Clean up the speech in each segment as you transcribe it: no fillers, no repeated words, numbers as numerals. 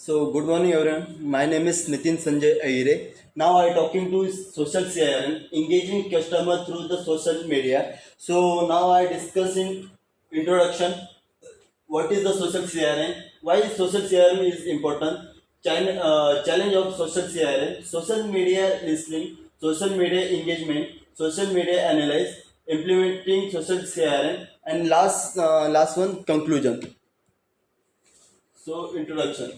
Good morning everyone. My name is Nitin Sanjay Aire. Now I talking to social CRM, engaging customer through the social media. Now I discuss in introduction what is the social CRM, why social CRM is important, challenge of social CRM, social media listening, social media engagement, social media analyze, implementing social CRM, and last one conclusion. Introduction.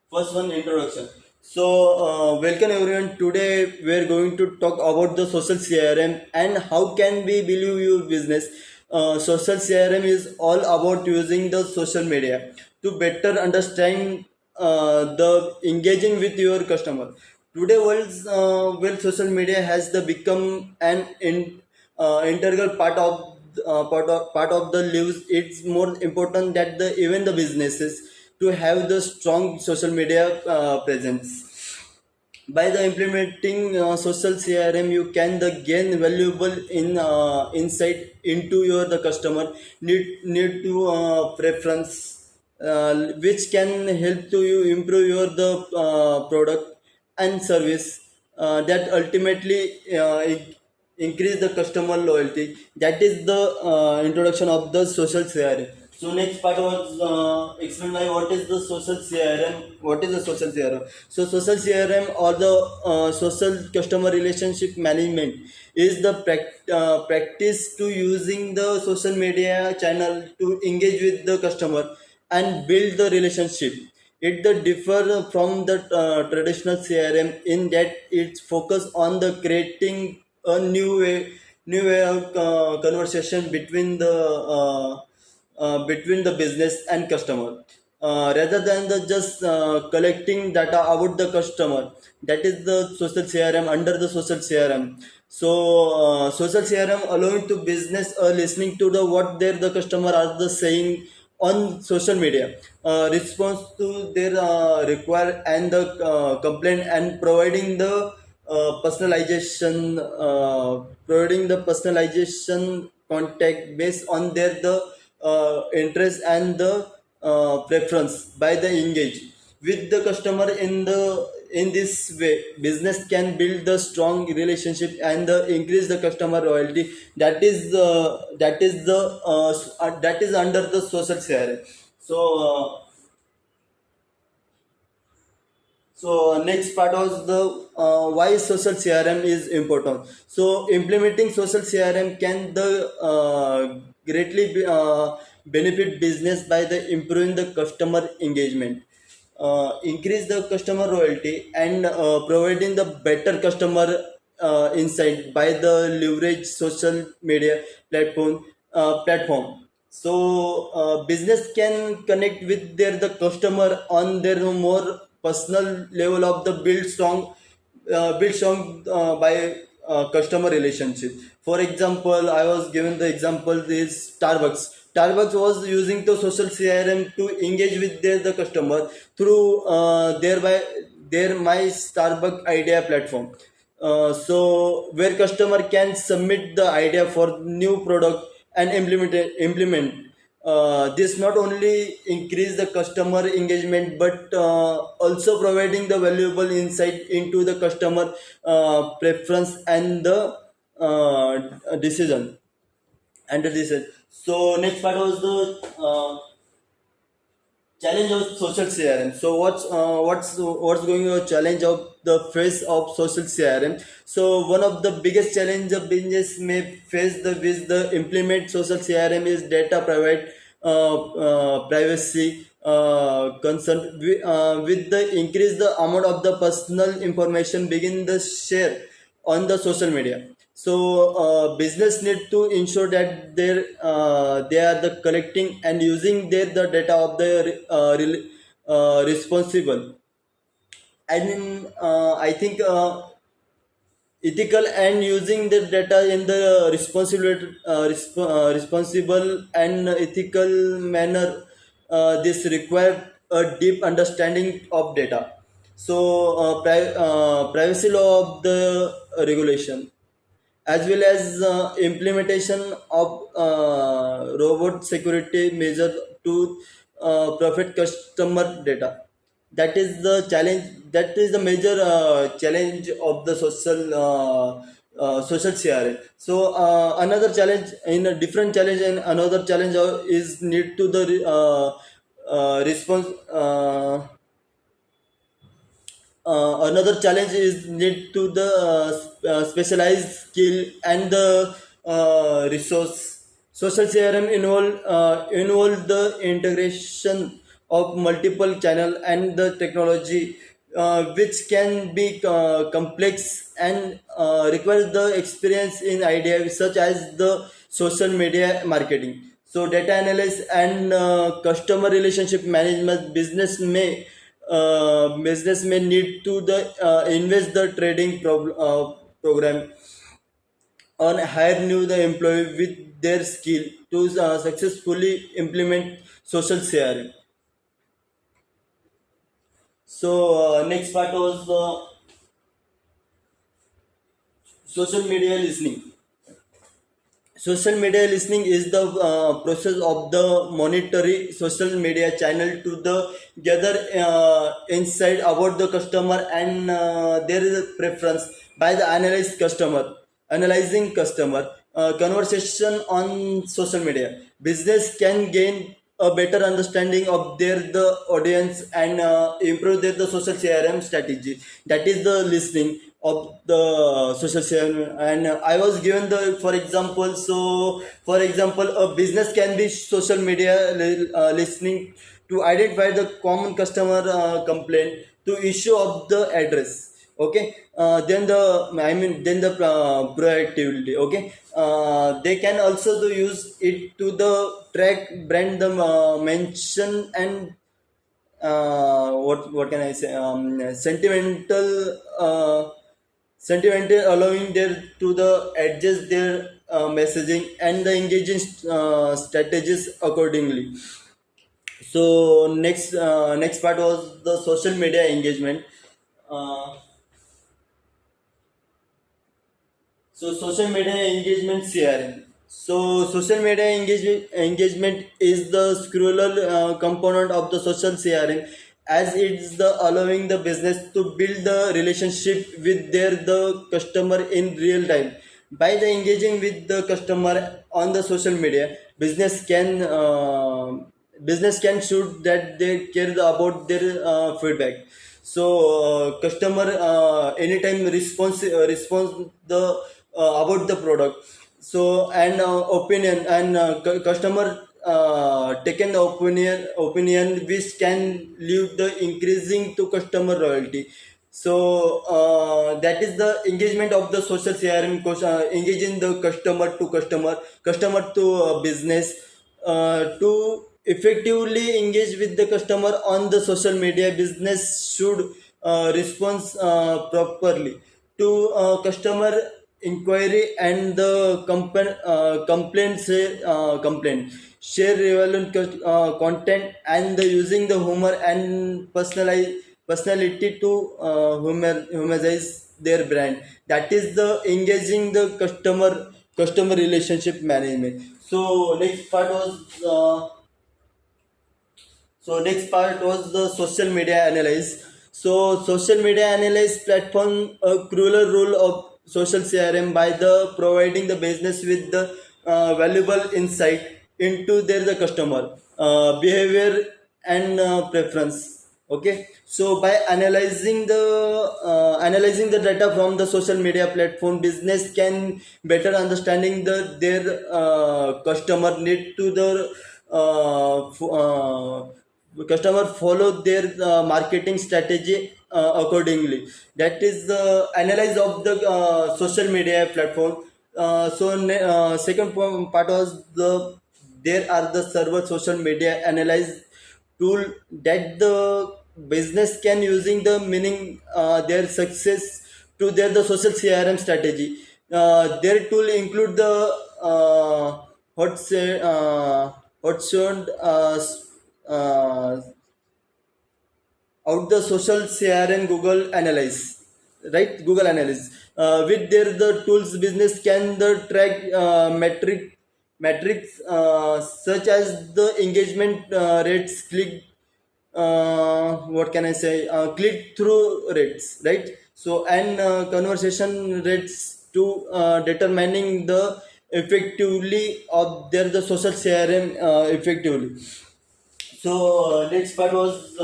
First one, introduction. Welcome everyone. Today we are going to talk about the social CRM and how can we believe your business. Social CRM is all about using the social media to better understand the engaging with your customer. Today, world social media has the become an integral part of the lives. It's more important that the even the businesses to have the strong social media presence. By the implementing social CRM, you can the gain valuable insight into your the customer need to preference, which can help to you improve your the product and service that ultimately increase the customer loyalty. That is the introduction of the social CRM. So next part was explain by what is the social CRM. What is the social CRM? So social CRM or the social customer relationship management is the practice to using the social media channel to engage with the customer and build the relationship. It the differ from the traditional CRM in that it's focus on the creating a new way of conversation between the business and customer, rather than the just collecting data about the customer. That is the social CRM. Under the social CRM, social CRM allowing to business listening to the what their the customer are the saying on social media, response to their require and the complaint, and providing the personalization contact based on their the interest and the preference by the engage with the customer. In this way, business can build the strong relationship and increase the customer loyalty. That is under the social CRM. So next part was the why social CRM is important. So implementing social CRM can the greatly benefit business by the improving the customer engagement, increase the customer loyalty, and providing the better customer insight by the leverage social media platform. Business can connect with the customer on their more personal level of the build strong by customer relationship. For example, I was given the example is Starbucks was using the social CRM to engage with the customer through their my Starbucks idea platform. Where customer can submit the idea for new product and implement. This not only increase the customer engagement but also providing the valuable insight into the customer preference and the decision and the decision. So next part was the challenge of social CRM. So what's going to challenge of the face of social CRM? So one of the biggest challenge of business may face the with the implement social CRM is data privacy concern. With the increase the amount of the personal information begin the share on the social media. Business need to ensure that they are the collecting and using the data of the responsible. And I think ethical and using the data in the responsible and ethical manner. This require a deep understanding of data. Privacy law of the regulation, as well as implementation of robot security measures to protect customer data. That is the challenge. That is the major challenge of the social CRM. So another challenge, in a different challenge, and another challenge is need to the response. Another challenge is need to the specialized skill and the resource. Social CRM involve the integration of multiple channel and the technology, which can be complex and requires the experience in ideas such as the social media marketing. So data analysis and customer relationship management. Business may need to the invest the program on hire new the employee with their skill to successfully implement social CRM. So next part was social media listening. Social media listening is the process of the monitoring social media channel to the gather insight about the customer and their preference by the analyzing customer conversation on social media. Business can gain a better understanding of their the audience and improve their the social CRM strategy. That is the listening of the social CRM. And I was given the for example. So for example, a business can be social media listening to identify the common customer complaint to issue of the address. Okay, then then the proactivity. Okay, they can also to use it to the track brand the mention and what can I say, sentimental, allowing their to the adjust their messaging and the engaging strategies accordingly. So next part was the social media engagement. uh, So social media engagement CRM. So social media engagement is the crucial component of the social CRM, as it's the allowing the business to build the relationship with the customer in real time. By the engaging with the customer on the social media, business can shoot that they care about their feedback. So customer anytime response the about the product. So and opinion and customer taken the opinion which can lead the increasing to customer loyalty. So that is the engagement of the social CRM, engaging the customer to business to effectively engage with the customer on the social media. Business should respond properly to customer inquiry and the complaint, share relevant content and the using the humor and personality to humanize their brand. That is the engaging the customer relationship management. Next part was the social media analyze. So social media analyze platform a crucial role of social CRM by the providing the business with the valuable insight into their the customer behavior and preference. Okay, so by analyzing the data from the social media platform, business can better understanding their customer need to the customer follow their marketing strategy accordingly. That is the analyze of the social media platform. Second part was there are the server social media analyze tool that the business can using the meaning their success to their the social CRM strategy. Their tool include the hot say hot showed uh, out the social CRM Google Analyze, right? Google Analyze. With their the tools, business can the track metrics such as the engagement rates, what can I say, click through rates, right? So and conversation rates to determining the effectively of their the social CRM effectively. So next part was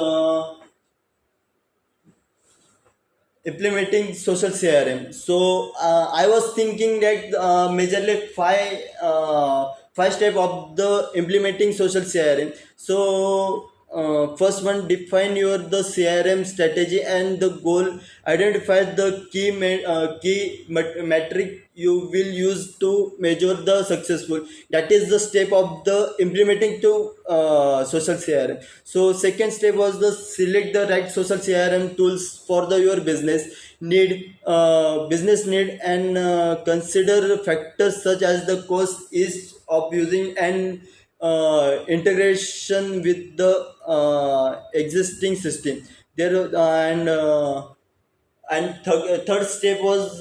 implementing social CRM. So I was thinking that majorly five step of the implementing social CRM. So first one, define your the CRM strategy and the goal. Identify the key metric you will use to measure the successful. That is the step of the implementing to social CRM. So second step was the select the right social CRM tools for the your business need, and consider factors such as the cost is of using and integration with the existing system there. And third step was